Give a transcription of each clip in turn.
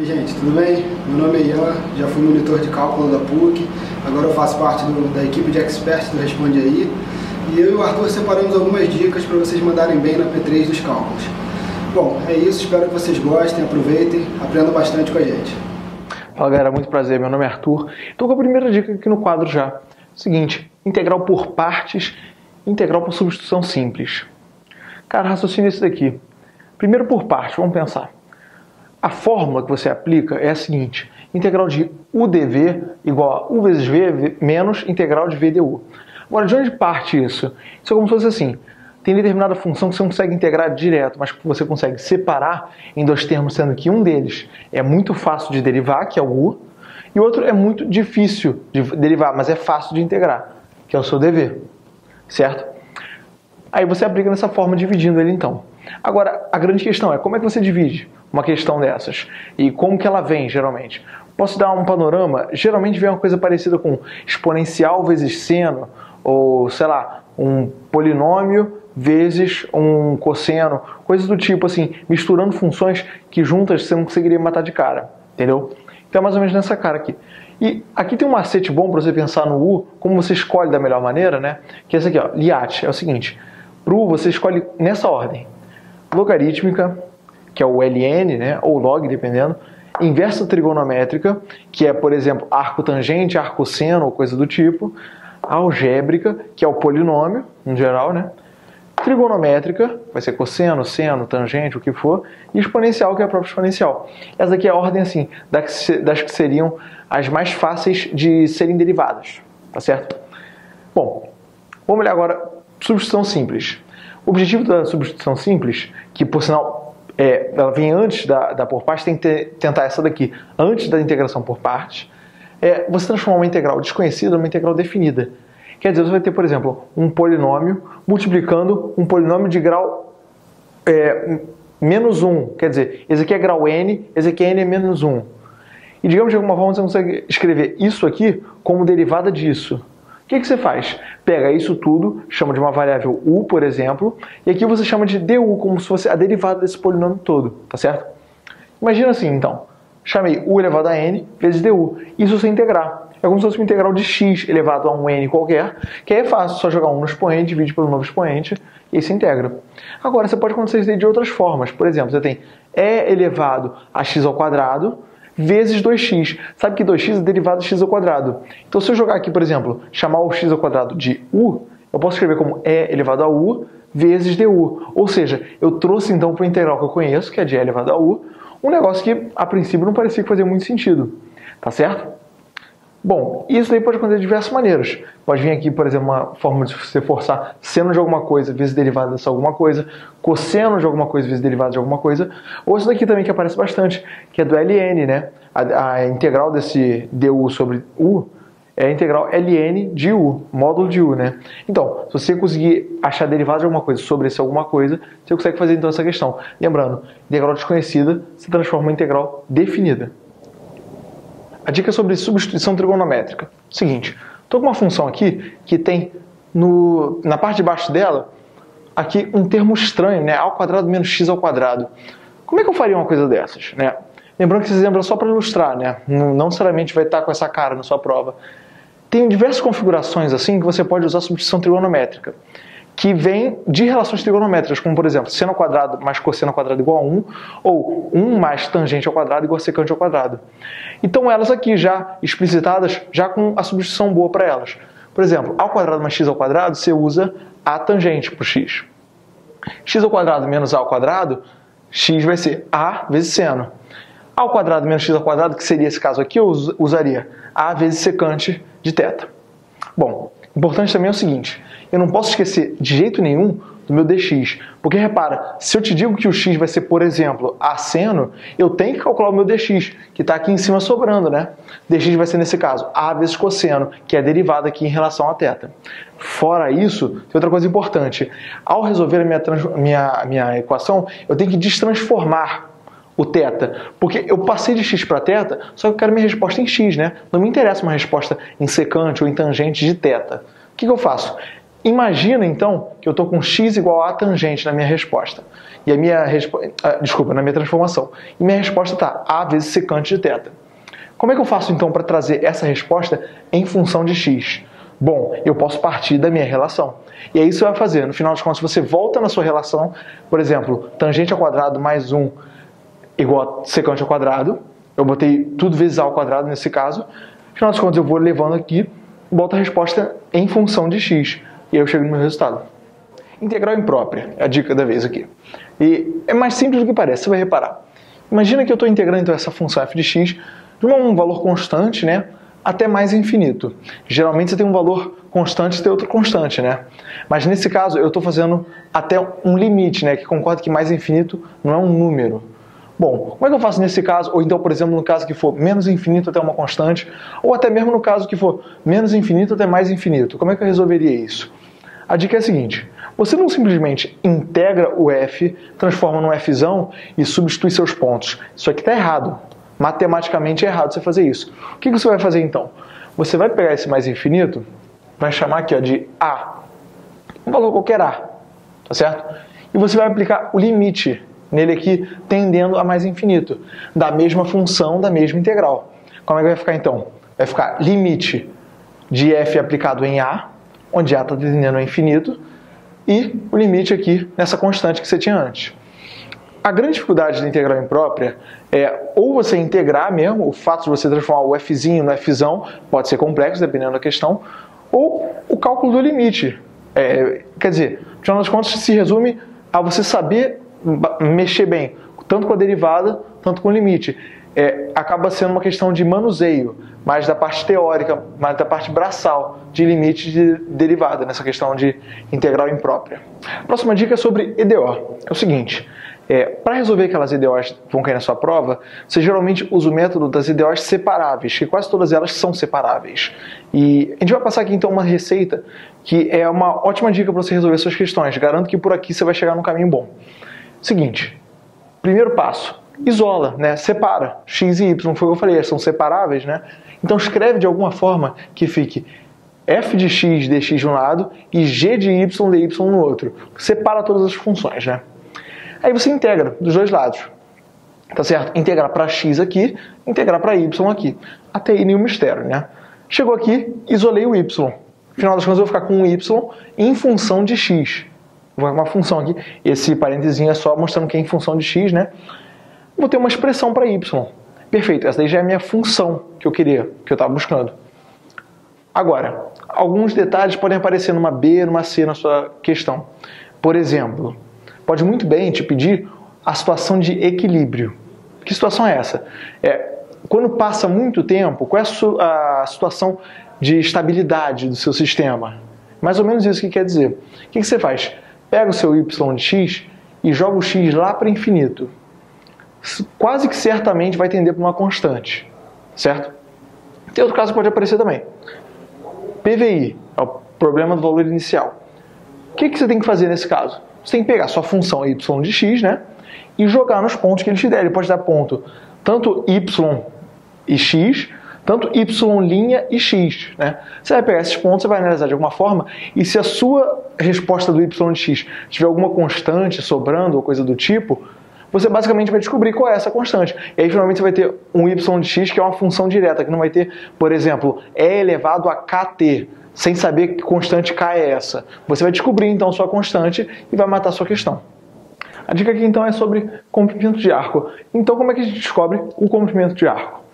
Gente, tudo bem? Meu nome é Ian, já fui monitor de cálculo da PUC, agora eu faço parte da equipe de experts do Responde Aí, e eu e o Arthur separamos algumas dicas para vocês mandarem bem na P3 dos cálculos. Bom, é isso, espero que vocês gostem, aproveitem, aprendam bastante com a gente. Fala galera, muito prazer, meu nome é Arthur. Estou com a primeira dica aqui no quadro já. Seguinte, integral por partes, integral por substituição simples. Cara, raciocínio esse daqui. Primeiro por partes, vamos pensar. A fórmula que você aplica é a seguinte: integral de UdV igual a U vezes V menos integral de V du. Agora, de onde parte isso? Isso é como se fosse assim: tem determinada função que você não consegue integrar direto, mas que você consegue separar em dois termos, sendo que um deles é muito fácil de derivar, que é o U, e o outro é muito difícil de derivar, mas é fácil de integrar, que é o seu dv. Certo? Aí você aplica nessa forma, dividindo ele então. Agora, a grande questão é como é que você divide uma questão dessas? E como que ela vem, geralmente? Posso dar um panorama? Geralmente vem uma coisa parecida com exponencial vezes seno, ou, sei lá, um polinômio vezes um cosseno, coisas do tipo assim, misturando funções que juntas você não conseguiria matar de cara, entendeu? Então é mais ou menos nessa cara aqui. E aqui tem um macete bom para você pensar no U, como você escolhe da melhor maneira, né? Que é esse aqui, ó, LIAT, é o seguinte: para o U você escolhe nessa ordem: logarítmica, que é o ln, né, ou log, dependendo, inversa trigonométrica, que é, por exemplo, arco tangente, arco seno, ou coisa do tipo, algébrica, que é o polinômio, em geral, né, trigonométrica, vai ser cosseno, seno, tangente, o que for, e exponencial, que é a própria exponencial. Essa aqui é a ordem, assim, das que seriam as mais fáceis de serem derivadas, tá certo? Bom, vamos olhar agora substituição simples. O objetivo da substituição simples, que por sinal ela vem antes da por partes, tem que tentar essa daqui, antes da integração por partes, é você transformar uma integral desconhecida numa integral definida. Quer dizer, você vai ter, por exemplo, um polinômio multiplicando um polinômio de grau menos 1. Quer dizer, esse aqui é grau n, esse aqui é n é menos 1. E digamos de alguma forma você consegue escrever isso aqui como derivada disso. O que você faz? Pega isso tudo, chama de uma variável u, por exemplo, e aqui você chama de du, como se fosse a derivada desse polinômio todo, tá certo? Imagina assim, então, chamei u elevado a n vezes du, isso sem integrar. É como se fosse uma integral de x elevado a um n qualquer, que aí é fácil, só jogar um no expoente, divide pelo novo expoente, e aí se integra. Agora, você pode acontecer isso de outras formas. Por exemplo, você tem e elevado a x ao quadrado, vezes 2x. Sabe que 2x é derivado de x ao quadrado. Então, se eu jogar aqui, por exemplo, chamar o x ao quadrado de u, eu posso escrever como e elevado a u vezes du. Ou seja, eu trouxe então para o integral que eu conheço, que é de e elevado a u, um negócio que a princípio não parecia fazer muito sentido. Tá certo? Bom, isso aí pode acontecer de diversas maneiras. Pode vir aqui, por exemplo, uma forma de você forçar seno de alguma coisa vezes derivada dessa alguma coisa, cosseno de alguma coisa vezes derivada de alguma coisa, ou isso daqui também que aparece bastante, que é do ln, né? A integral desse du sobre u é a integral ln de u, módulo de u, né? Então, se você conseguir achar derivada de alguma coisa sobre esse alguma coisa, você consegue fazer então essa questão. Lembrando, integral desconhecida se transforma em integral definida. A dica é sobre substituição trigonométrica. Seguinte, estou com uma função aqui que tem na parte de baixo dela aqui um termo estranho, né? A ao quadrado menos x ao quadrado. Como é que eu faria uma coisa dessas, né? Lembrando que esse exemplo é só para ilustrar, né? Não necessariamente vai estar com essa cara na sua prova. Tem diversas configurações assim que você pode usar substituição trigonométrica, que vem de relações trigonométricas, como por exemplo, seno ao quadrado mais cosseno ao quadrado igual a 1, ou 1 mais tangente ao quadrado igual a secante ao quadrado. Então elas aqui já explicitadas, já com a substituição boa para elas. Por exemplo, ao quadrado mais x ao quadrado, você usa a tangente para o x. X ao quadrado menos a ao quadrado, x vai ser a vezes seno. Ao quadrado menos x ao quadrado, que seria esse caso aqui, eu usaria a vezes secante de θ. Bom, importante também é o seguinte: eu não posso esquecer de jeito nenhum do meu dx, porque repara, se eu te digo que o x vai ser, por exemplo, a seno, eu tenho que calcular o meu dx, que está aqui em cima sobrando, né? Dx vai ser, nesse caso, a vezes cosseno, que é a derivada aqui em relação a θ. Fora isso, tem outra coisa importante: ao resolver a minha equação, eu tenho que destransformar o θ, porque eu passei de x para θ, só que eu quero minha resposta em x, né? Não me interessa uma resposta em secante ou em tangente de θ. O que eu faço? Imagina, então, que eu estou com x igual a tangente na minha resposta. E a minha na minha transformação. E minha resposta está a vezes secante de θ. Como é que eu faço, então, para trazer essa resposta em função de x? Bom, eu posso partir da minha relação. E aí isso vai fazer, no final das contas, você volta na sua relação, por exemplo, tangente ao quadrado mais 1 igual a secante ao quadrado. Eu botei tudo vezes a ao quadrado nesse caso. No final das contas, eu vou levando aqui, boto a resposta em função de x. E aí eu chego no meu resultado. Integral imprópria é a dica da vez aqui. E é mais simples do que parece, você vai reparar. Imagina que eu estou integrando então, essa função f de x de um valor constante, né, até mais infinito. Geralmente você tem um valor constante e tem outro constante, né? Mas nesse caso eu estou fazendo até um limite, né, que concorda que mais infinito não é um número. Bom, como é que eu faço nesse caso? Ou então, por exemplo, no caso que for menos infinito até uma constante, ou até mesmo no caso que for menos infinito até mais infinito. Como é que eu resolveria isso? A dica é a seguinte: você não simplesmente integra o f, transforma num fzão e substitui seus pontos. Isso aqui está errado. Matematicamente é errado você fazer isso. O que você vai fazer então? Você vai pegar esse mais infinito, vai chamar aqui ó, de a, um valor qualquer a, tá certo? E você vai aplicar o limite nele aqui, tendendo a mais infinito, da mesma função, da mesma integral. Como é que vai ficar então? Vai ficar limite de f aplicado em a, onde a está tendendo a infinito, e o limite aqui nessa constante que você tinha antes. A grande dificuldade da integral imprópria é ou você integrar mesmo, o fato de você transformar o fzinho no fzão pode ser complexo, dependendo da questão, ou o cálculo do limite. Quer dizer, no final das contas, se resume a você saber mexer bem, tanto com a derivada, tanto com o limite. Acaba sendo uma questão de manuseio, mais da parte teórica, mais da parte braçal de limite de derivada, nessa questão de integral imprópria. A próxima dica é sobre EDO. É o seguinte, para resolver aquelas EDOs que vão cair na sua prova, você geralmente usa o método das EDOs separáveis, que quase todas elas são separáveis. E a gente vai passar aqui então uma receita que é uma ótima dica para você resolver suas questões. Garanto que por aqui você vai chegar num caminho bom. Seguinte, primeiro passo, isola, né? Separa x e y, foi o que eu falei, são separáveis, né? Então escreve de alguma forma que fique f de x dx de um lado e g de y dy no outro. Separa todas as funções, né? Aí você integra dos dois lados, tá certo? Integrar para x aqui, integrar para y aqui. Até aí nenhum mistério, né? Chegou aqui, isolei o y. No final das contas eu vou ficar com um y em função de x. Vou uma função aqui, esse parênteses é só mostrando que é em função de x, né? Vou ter uma expressão para y. Perfeito, essa daí já é a minha função que eu queria, que eu estava buscando. Agora, alguns detalhes podem aparecer numa B, numa C na sua questão. Por exemplo, pode muito bem te pedir a situação de equilíbrio. Que situação é essa? Quando passa muito tempo, qual é a situação de estabilidade do seu sistema? Mais ou menos isso que quer dizer. O que você faz? Pega o seu y de x e joga o x lá para infinito. Quase que certamente vai tender para uma constante, certo? Tem outro caso que pode aparecer também. PVI, é o problema do valor inicial. O que você tem que fazer nesse caso? Você tem que pegar sua função y de x, né, e jogar nos pontos que ele te der. Ele pode dar ponto tanto y e x, tanto y' e x, né? Você vai pegar esses pontos, você vai analisar de alguma forma, e se a sua resposta do y de x tiver alguma constante sobrando ou coisa do tipo, você basicamente vai descobrir qual é essa constante. E aí finalmente você vai ter um y de x que é uma função direta, que não vai ter, por exemplo, e elevado a kt, sem saber que constante k é essa. Você vai descobrir então sua constante e vai matar a sua questão. A dica aqui então é sobre comprimento de arco. Então como é que a gente descobre o comprimento de arco?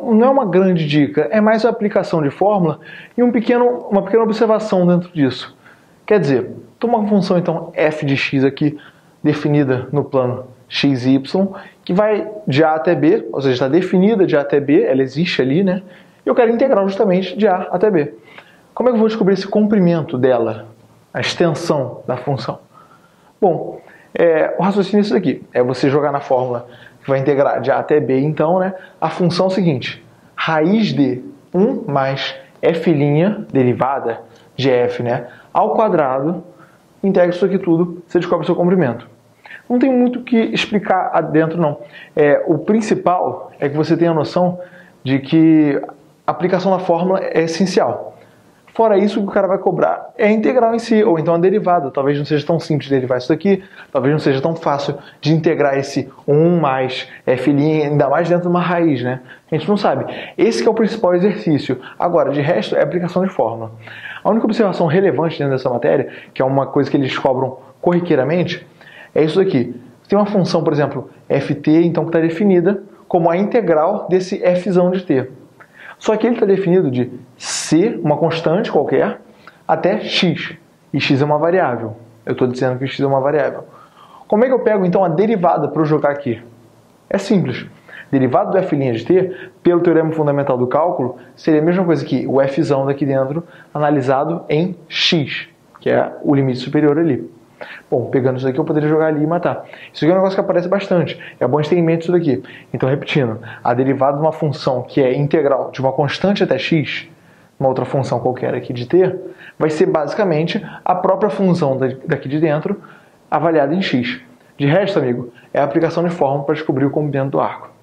Não é uma grande dica, é mais a aplicação de fórmula e uma pequena observação dentro disso. Quer dizer, toma uma função então f de x aqui, definida no plano x e y, que vai de a até b, ou seja, está definida de a até b, ela existe ali, né? E eu quero integrar justamente de a até b. Como é que eu vou descobrir esse comprimento dela, a extensão da função? Bom, o raciocínio é isso aqui, é você jogar na fórmula que vai integrar de a até b, então, né, a função seguinte, raiz de 1 mais f' derivada de f, né, ao quadrado, integra isso aqui tudo, você descobre o seu comprimento. Não tem muito o que explicar adentro, não. O principal é que você tenha a noção de que a aplicação da fórmula é essencial. Fora isso, o que o cara vai cobrar é a integral em si, ou então a derivada. Talvez não seja tão simples de derivar isso daqui, talvez não seja tão fácil de integrar esse 1 mais f', ainda mais dentro de uma raiz, né? A gente não sabe. Esse que é o principal exercício. Agora, de resto, é aplicação de fórmula. A única observação relevante dentro dessa matéria, que é uma coisa que eles cobram corriqueiramente, é isso daqui. Tem uma função, por exemplo, ft, então, que está definida como a integral desse fzão de t. Só que ele está definido de c, uma constante qualquer, até x. E x é uma variável. Eu estou dizendo que x é uma variável. Como é que eu pego, então, a derivada para eu jogar aqui? É simples. Derivada do f' de t, pelo teorema fundamental do cálculo, seria a mesma coisa que o fzão daqui dentro, analisado em x, que é o limite superior ali. Bom, pegando isso daqui eu poderia jogar ali e matar. Isso aqui é um negócio que aparece bastante. É bom a gente ter em mente isso daqui. Então, repetindo, a derivada de uma função que é integral de uma constante até x, uma outra função qualquer aqui de t, vai ser basicamente a própria função daqui de dentro avaliada em x. De resto, amigo, é a aplicação de fórmula para descobrir o comprimento do arco.